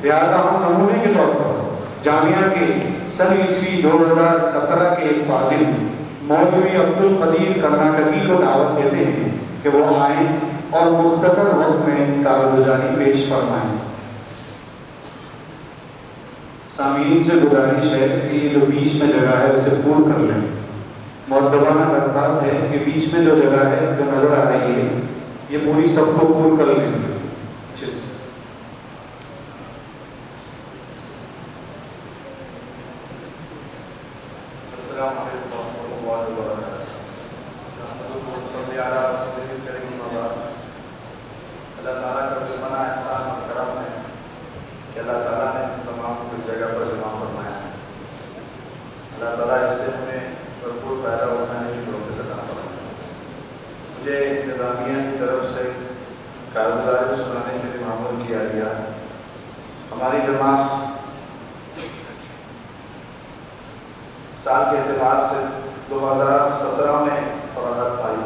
لہٰذا ہم نمونے کے طور پر جامعہ کے سن عیسوی 2017 کے ایک فاضل مولوی عبدالقدیر کرناٹکی کو دعوت دیتے ہیں کہ وہ آئیں اور مختصر وقت میں کارگزاری پیش فرمائیں۔ سامعین سے گزارش ہے کہ یہ جو بیچ میں جگہ ہے اسے پور کر لیں۔ مؤدبانہ درخواست ہے کہ بیچ میں جو جگہ ہے جو نظر آ رہی ہے یہ پوری سب کو پور کر لیں۔ اچھے سے السلام علیکم ورحمۃ اللہ وبرکاتہ۔ اللہ تعالیٰ کا جو بنا احسان اور کرم ہے کہ اللہ تعالیٰ نے ہم تمام کو اس جگہ پر جمع فرمایا ہے۔ اللہ تعالیٰ اس سے ہمیں بھرپور فائدہ اٹھانے کی توفیق عطا فرمائے۔ مجھے انتظامیہ کی طرف سے کارگزاری سنانے کے لیے معمول کیا گیا۔ ہماری جماعت سال کے اعتبار سے 2017 میں فراغت پائی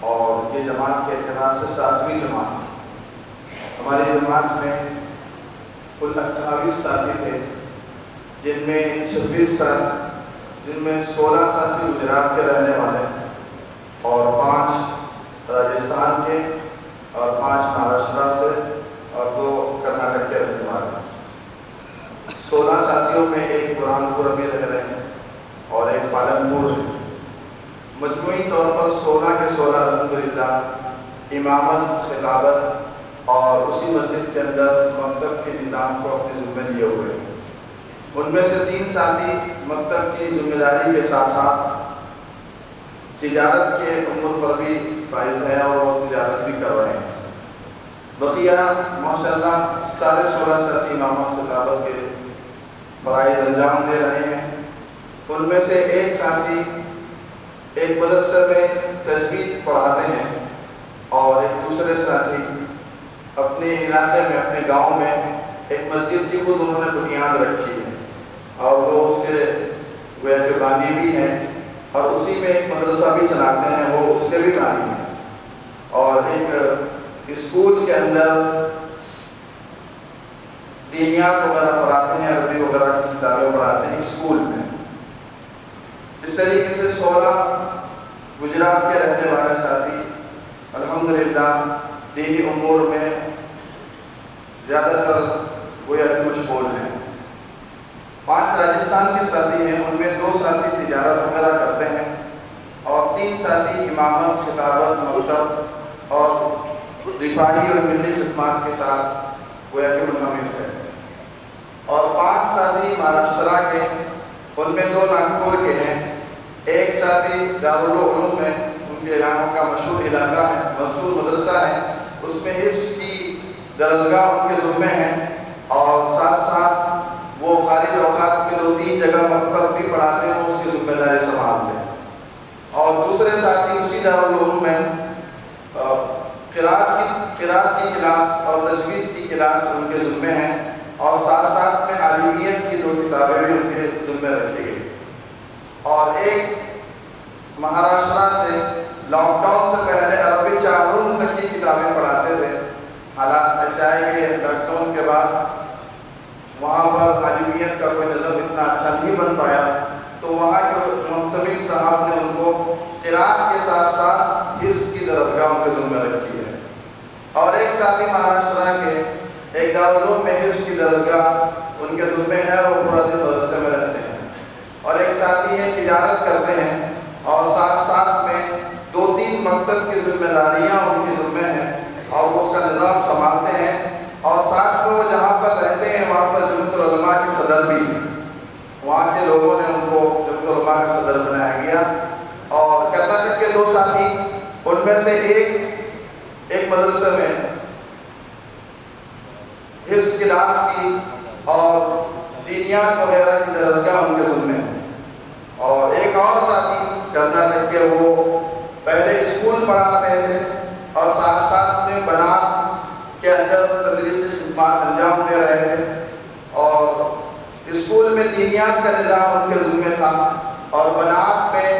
اور یہ جماعت کے اعتبار سے 7ویں جماعت ہے۔ ہماری جماعت میں کل 28 ساتھی تھے، جن میں 16 ساتھی گجرات کے رہنے والے اور 5 راجستھان کے اور 5 مہاراشٹر سے اور 2 کرناٹک کے رہنے والے۔ 16 ساتھیوں میں ایک برہانپور ابھی رہ رہے ہیں اور ایک پالنپور ہے۔ مجموعی طور پر 16 کے 16 الحمدللہ امامت، خطابت اور اسی مسجد کے اندر مکتب کے نظام کو اپنے ذمہ لیے ہوئے ہیں۔ ان میں سے 3 ساتھی مکتب کی ذمہ داری کے ساتھ ساتھ تجارت کے امور پر بھی فائز ہیں اور وہ تجارت بھی کر رہے ہیں۔ بقیہ ماشاءاللہ سارے 16 ساتھی امامت، خطابت کے فرائض انجام دے رہے ہیں۔ ان میں سے ایک ساتھی ایک مدرسے میں تجوید پڑھاتے ہیں اور ایک دوسرے ساتھی اپنے علاقے میں، اپنے گاؤں میں ایک مسجد کی خود انہوں نے بنیاد رکھی ہے اور وہ اس کے گویا کے بانی بھی ہیں اور اسی میں ایک مدرسہ بھی چلاتے ہیں، وہ اس کے بھی بانی ہیں اور ایک اسکول کے اندر دینیات وغیرہ پڑھاتے ہیں، عربی وغیرہ کی کتابیں پڑھاتے ہیں اسکول میں۔ اس طریقے سے 16 گجرات کے رہنے والے ساتھی الحمدللہ دینی امور میں زیادہ تر گویا کہ مشغول ہیں۔ 5 راجستھان کے ساتھی ہیں، ان میں 2 ساتھی تجارت وغیرہ کرتے ہیں اور 3 ساتھی امامت، خطابت، مکتب اور رفاہی اور ملی خدمات کے ساتھ گویا کہ منہمک ہے۔ اور 5 ساتھی مہاراشٹر کے، ان میں 2 ناگپور کے ہیں، ایک ساتھی دارالعلوم میں، ان کے علاقوں کا مشہور علاقہ ہے، مشہور مدرسہ ہے، اس میں حفظ کی درسگاہ ان کے ذمہ ہیں اور ساتھ ساتھ وہ خارج اوقات میں 2-3 جگہ مکتب بھی پڑھاتے ہیں، وہ اس کی ذمہ داری سنبھالتے ہیں۔ اور دوسرے ساتھی اسی دارالعلوم میں قرأت کی کلاس اور تجوید کی کلاس ان کے ذمہ ہیں اور ساتھ ساتھ میں عالمیت کی 2 کتابیں بھی ان کے ذمہ رکھی گئی۔ اور ایک مہاراشٹر سے لاک ڈاؤن سے پہلے عربی 4 روم تک کی کتابیں پڑھاتے تھے۔ حالات ایسے آئے کہ لاک ڈاؤن کے بعد وہاں پر عالمیت کا کوئی نظم اتنا اچھا نہیں بن پایا، تو وہاں کے محتمل صاحب نے ان کو قرأت کے ساتھ ساتھ حفظ کی درسگاہ ان کے ذمہ رکھی ہے۔ اور ایک ساتھی مہاراشٹر کے ایک دارالعلوم میں حفظ کی درسگاہ ان کے ذمہ ہے اور وہ پورا دن مدرسے میں رہتے ہیں۔ اور ایک ساتھی ہیں تجارت کرتے ہیں اور ساتھ ساتھ میں 2-3 مکتب کی ذمہ داریاں ان کی ذمہ ہیں اور وہ اس کا نظام سنبھالتے ہیں اور ساتھ میں وہ جہاں پر رہتے ہیں وہاں پر جمعیت العلماء کے صدر بھی ہیں۔ وہاں کے لوگوں نے ان کو جمعیت العلماء کا صدر بنایا گیا۔ اور کرناٹک کے 2 ساتھی، ان میں سے ایک مدرسے میں حفظ کلاس کی اور دینیات وغیرہ کی درسگاہ ان کے ذمہ ہے۔ اور ایک اور ساتھی کرناٹک کے، وہ پہلے اسکول پڑھا رہے تھے اور ساتھ ساتھ میں بنات کے اندر تدریسی خدمات انجام دے رہے تھے اور اسکول میں دینیات کا نظام ان کے ذمہ تھا اور بنات میں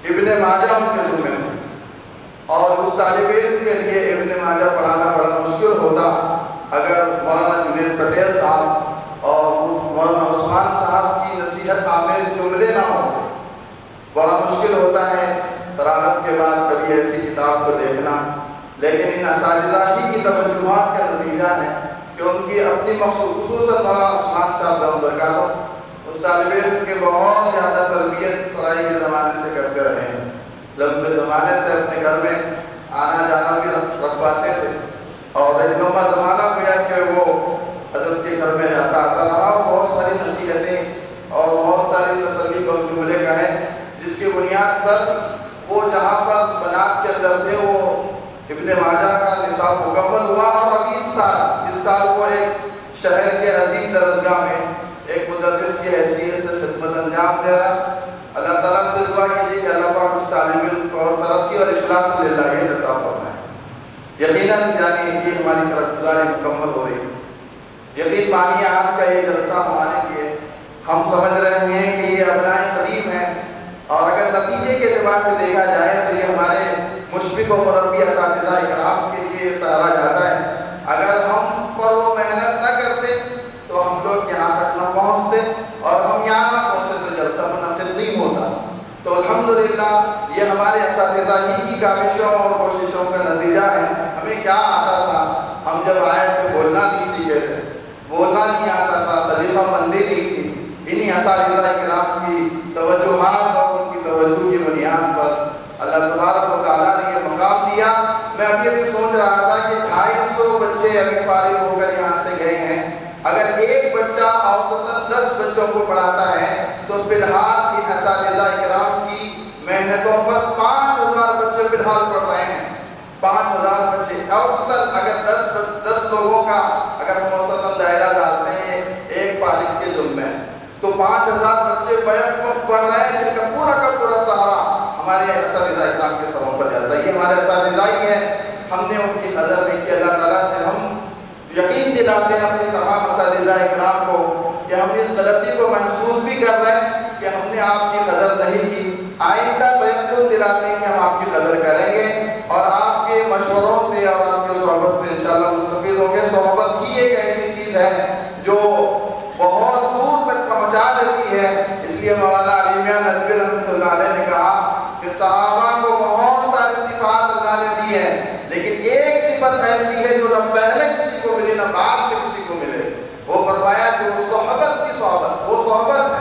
ابن ماجہ ان کے ذمہ تھا اور اس طالب علم کے لیے ابن ماجہ پڑھانا بڑا مشکل ہوتا اگر مولانا جنید پٹیل صاحب اور مولانا عثمان صاحب کی نصیحت آمیز جملے نہ ہوتے، بڑا مشکل ہوتا ہے فراغت کے بعد کبھی ایسی کتاب کو دیکھنا، لیکن ان اساتذہ ہی کی توجہات کا نتیجہ ہے کہ ان کی اپنی مقصود، خصوصاً مولانا عثمان صاحب دم برکاتہ، اس طالب علم کے بہت زیادہ تربیت پڑھائی کے زمانے سے کرتے رہے ہیں، لمبے زمانے سے اپنے گھر میں آنا جانا بھی رکھواتے تھے، اور ایک لمبا زمانہ گویا کہ وہ حضرت کے گھر میں جاتا آتا رہا، بہت ساری نصیحتیں اور بہت ساری تسلی بخش جملے کہیں جس کی بنیاد پر وہ جہاں پر بنات کے اندر تھے وہ ابن ماجہ کا نصاب مکمل ہوا، اور ابھی اس سال وہ ایک شہر کے عظیم درسگاہ میں ایک مدرس کی حیثیت سے خدمت انجام دے رہا۔ اللہ تعالیٰ سے دعا کیجیے کہ اللہ پاک اس طالب علم کو اور ترقی اور اخلاص سے للہ عطا فرمائے۔ یقیناً یعنی یہ ہماری کارگزاری مکمل ہو رہی ہے۔ یقین مانیے آج کا یہ جلسہ ہمارے لیے، ہم سمجھ رہے ہیں کہ یہ ابنائے قریب ہیں، اور اگر نتیجے کے اعتبار سے دیکھا جائے تو یہ ہمارے مشفق و مربی اساتذہ اکرام کے لیے سہارا جاتا ہے۔ اگر ہم پر وہ محنت نہ کرتے تو ہم لوگ یہاں تک نہ پہنچتے، اور ہم یہاں نہ پہنچتے تو جلسہ منعقد نہیں ہوتا۔ تو الحمدللہ یہ ہمارے اساتذہ ہی کی کاوشوں اور کوششوں کا نتیجہ ہے۔ ہمیں کیا آتا تھا؟ ہم جب آئے تو بولنا نہیں سیکھے تھے، بولنا نہیں آتا تھا، سلیقہ مندی نہیں تھی۔ انہی اساتذہ اکرام کی توجہات اور ان کی توجہ کی بنیاد پر اللہ تبارک و تعالیٰ نے یہ مقام دیا۔ میں ابھی سوچ رہا تھا کہ 250 بچے ابھی فارغ ہو کر یہاں سے گئے ہیں، اگر ایک بچہ اوسطاً 10 بچوں کو پڑھاتا ہے تو فی الحال ان اساتذہ اکرام کی محنتوں پر 5000 بچے فی الحال پڑھ رہے ہیں۔ 5000 بچے اوسطاً، اگر 10 لوگوں کا اگر ہم اوسطاً دائرہ ڈالتے ہیں ایک فارغ کے ذمہ، تو 5000 بچے بیک وقت پڑھ رہے ہیں، جن کا پورا سہارا ہمارے اساتذہ اکرام کے سروں پر جاتا ہے۔ یہ ہمارے اساتذہ ہی ہیں، ہم نے ان کی قدر نہیں کی۔ اللہ تعالیٰ سے ہم یقین دلاتے ہیں اپنے تمام اساتذہ اکرام کو کہ ہم اس غلطی کو محسوس بھی کر رہے ہیں کہ ہم نے آپ کی قدر نہیں کی۔ آئندہ تیقن دلاتے ہیں کہ ہم آپ کی قدر کریں گے، اور آپ کے مشوروں سے اور آپ کے صحبت سے انشاءاللہ مستفید ہوں گے۔ صحبت ہی ایک ایسی چیز ہے جو بہت دور تک پہنچا دیتی ہے۔ اس لیے مولانا علی میاں ندوی رحمۃ اللہ علیہ نے کہا کہ صحابہ کو بہت ساری صفات اللہ نے دی ہیں، لیکن ایک صفت ایسی ہے جو نہ پہلے کسی کو ملے نہ بعد میں کسی کو ملے۔ وہ فرمایا کہ وہ صحبت کی صحبت، وہ صحبت ہے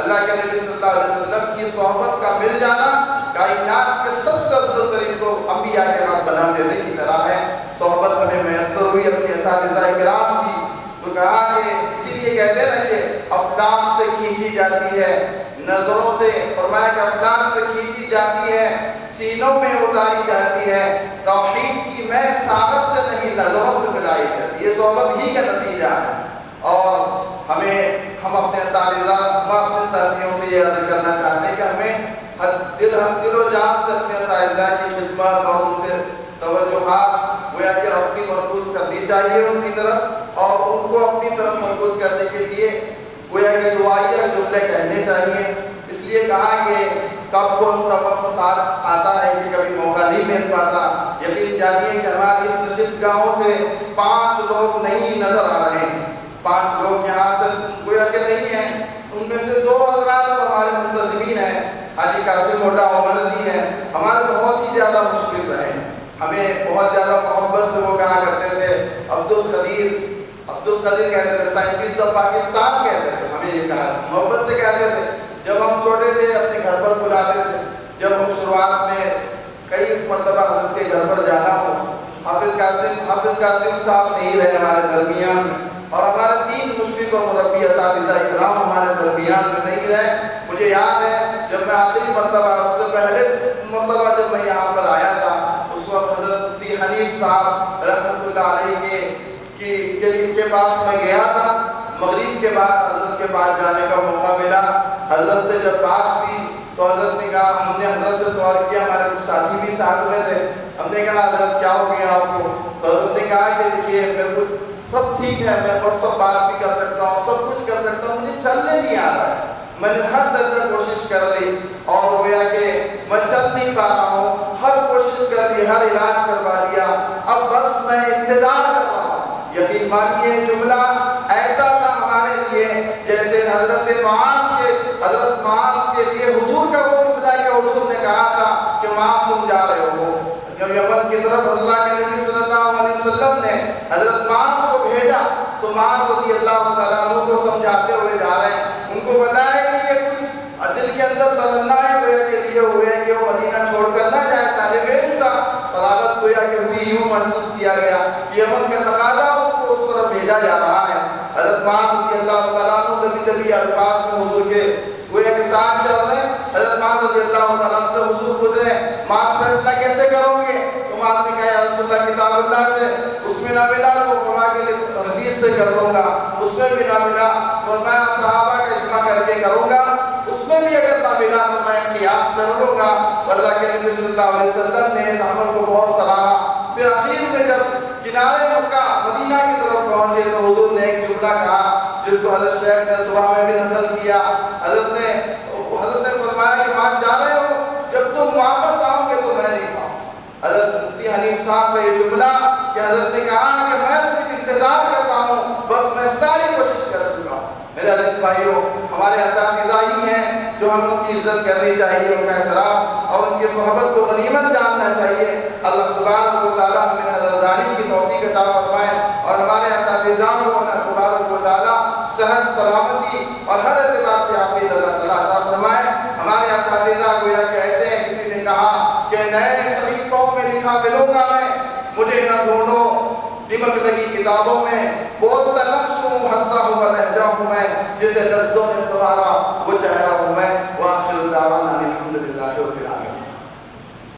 اللہ کے نبی صلی اللہ علیہ وسلم کی صحبت کا مل جانا کائنات کے سب سے افضل ترین کو انبیاء کے بعد بنا دینے کی طرح ہے۔ صحبت ہمیں میسر ہوئی اپنے اساتذہ اکرام کی، تو کہا کہ اسی لیے کہتے ہیں کہ افلاک سے کھینچی جاتی ہے، نظروں سے، فرمایا کہ افلاک سے کھینچی جاتی ہے، سینوں میں اتاری جاتی ہے، توحید کی میں ساغت سے نہیں نظروں سے ملائی جاتی ہے۔ یہ صحبت ہی کا نتیجہ ہے، اور ہم اپنے اساتذہ، ہم اپنے ساتھیوں سے یہ عرض کرنا چاہتے ہیں کہ ہمیں دل و جان سے اپنے اساتذہ کی خدمت اور ان سے توجہات گویا کہ اپنی مرکوز کرنی چاہیے ان کی طرف، اور ان کو اپنی طرف مرکوز کرنے کے لیے گویا کہ دعائیہ جملے کہنے چاہیے۔ اس لیے کہا کہ کب کون سا وقت ساتھ آتا ہے کہ کبھی موقع نہیں مل پاتا۔ یقین جانیے کہ ہماری اس نشست گاہوں سے 5 لوگ نہیں نظر آ رہے ہیں، 5 لوگ یہاں سے گویا کہ نہیں ہیں، ان میں سے 2 حضرات تو ہمارے منتظمین ہیں، حاجی قاسم موٹا عمر جی ہیں، ہمارے بہت ہی زیادہ مشکل رہے ہیں، ہمیں بہت زیادہ محبت سے وہ کہا کرتے تھے عبدالقدیر کہتے تھے، سائنٹسٹ آف پاکستان کہتے تھے، ہمیں یہ کہا محبت سے کہتے تھے۔ جب ہم چھوٹے تھے اپنے گھر پر بلاتے تھے، جب ہم شروعات میں کئی مرتبہ حضرت کے گھر پر جانا ہو، حافظ قاسم صاحب نہیں رہے ہمارے درمیان میں، اور ہمارے 3 مشفق اور مربی اساتذہ اکرام ہمارے درمیان میں نہیں رہے۔ مجھے یاد ہے جب میں آخری مرتبہ، اس سے پہلے مرتبہ جب میں یہاں پر آیا تھا، اس وقت حضرت مفتی حنیف صاحب رحمۃ اللہ علیہ کے پاس میں گیا تھا۔ مغرب کے بعد حضرت کے پاس جانے کا موقع ملا، حضرت سے جب بات ہوئی تو حضرت نے کہا، ہم نے حضرت سے سوال کیا، ہمارے کچھ ساتھی بھی ساتھ میں تھے، ہم نے کہا حضرت کیا ہو گیا آپ کو؟ تو حضرت نے کہا کہ دیکھیے میرے کو سب ٹھیک ہے، میں اور سب بات بھی کر سکتا ہوں، سب کچھ کر سکتا ہوں، مجھے چلنے نہیں آ رہا ہے، میں نے ہر درجہ کوشش کر لی اور گویا کہ میں چل نہیں پا رہا ہوں، ہر کوشش کر لی، ہر علاج کروا لیا، اب بس میں انتظار کر رہا ہوں۔ یقین مانیے جملہ ایسا تھا ہمارے لیے جیسے حضرت معاذ کے لیے حضور کا وہ جملہ کہ حضور نے کہا تھا کہ معاذ تم جا رہے ہو یمن کی طرف، اللہ کے نبی صلی اللہ علیہ وسلم نے حضرت معاذ کو بھیجا تو معاذ رضی اللہ تعالیٰ عنہ کو سمجھاتے ہوئے جا رہے ہیں، ان کو بتایا کہ یہ کچھ دل کے اندر تمنائیں ہوئے کے لیے ہوئے کہ وہ مدینہ چھوڑ کر نہ جائے، طالب علم تھا، فراغت گویا کہ ہوئی، یوں محسوس کیا گیا یمن کا تقاضا ان کو اس طرف بھیجا جا رہا ہے۔ حضرت معاذ رضی اللہ تعالیٰ عنہ جبھی الفاظ میں حضور کے گویا کے ساتھ چل رہے ہیں، حضرت معاذ رضی اللہ تعالیٰ عنہ سے حضور پوچھ رہے ہیں معاذ فیصلہ کیسے کرو گے؟ تو معاذ نے کہا یا رسول اللہ کتاب اللہ سے اس میں نہ ملا تو فرما کے حدیث سے کر لوں گا، اس میں بھی نہ ملا فرمایا صحابہ کا اجماع کر کے کروں گا، اس میں بھی اگر نہ ملا تو میں قیاس کر لوں گا۔ اللہ کے نبی صلی اللہ علیہ وسلم نے اس عمل کو بہت سراہا۔ پھر آخر میں جب کنارے مکہ مدینہ کی طرف پہنچے تو حضور نے ایک جملہ کہا جس کو حضرت شیخ نے صبح میں بھی نقل کیا۔ حضرت نے فرمایا کہ وہاں جا رہے ہو، جب تم واپس آؤ گے تو میں نہیں پاؤں۔ حضرت مفتی حنیف صاحب کا یہ جملہ کہ حضرت نے کہا کہ میں صرف انتظار کر رہا ہوں، بس میں ساری کوشش کر چکا ہوں۔ میرے عزیز بھائیوں، ہمارے اساتذہ ہی ہیں جو ہم ان کی عزت کرنی چاہیے، ان کا احترام اور ان کی صحبت کو غنیمت جاننا چاہیے۔ اللہ تبارک و تعالیٰ ہمیں نظردانی کی توفیق عطا فرمائے اور ہمارے اساتذہ کو اللہ تبارک و تعالیٰ صحت سلامتی اور ہر اعتبار سے عافیت اللہ تعالیٰ عطا فرمائے۔ ہمارے اساتذہ گویا کہ ایسے ہیں، کسی نے کہا کہ نئے صحیفوں میں لکھا ملوں گا میں، مجھے نہ ڈھونڈو دمک لگی کتابوں میں، بولتا نقش ہوں، ہنستا ہوا لہجہ ہوں میں، جسے لفظوں نے سوارا وہ چہرہ ہوں میں۔ وآخر دعوانا الحمدللہ رب العالمین۔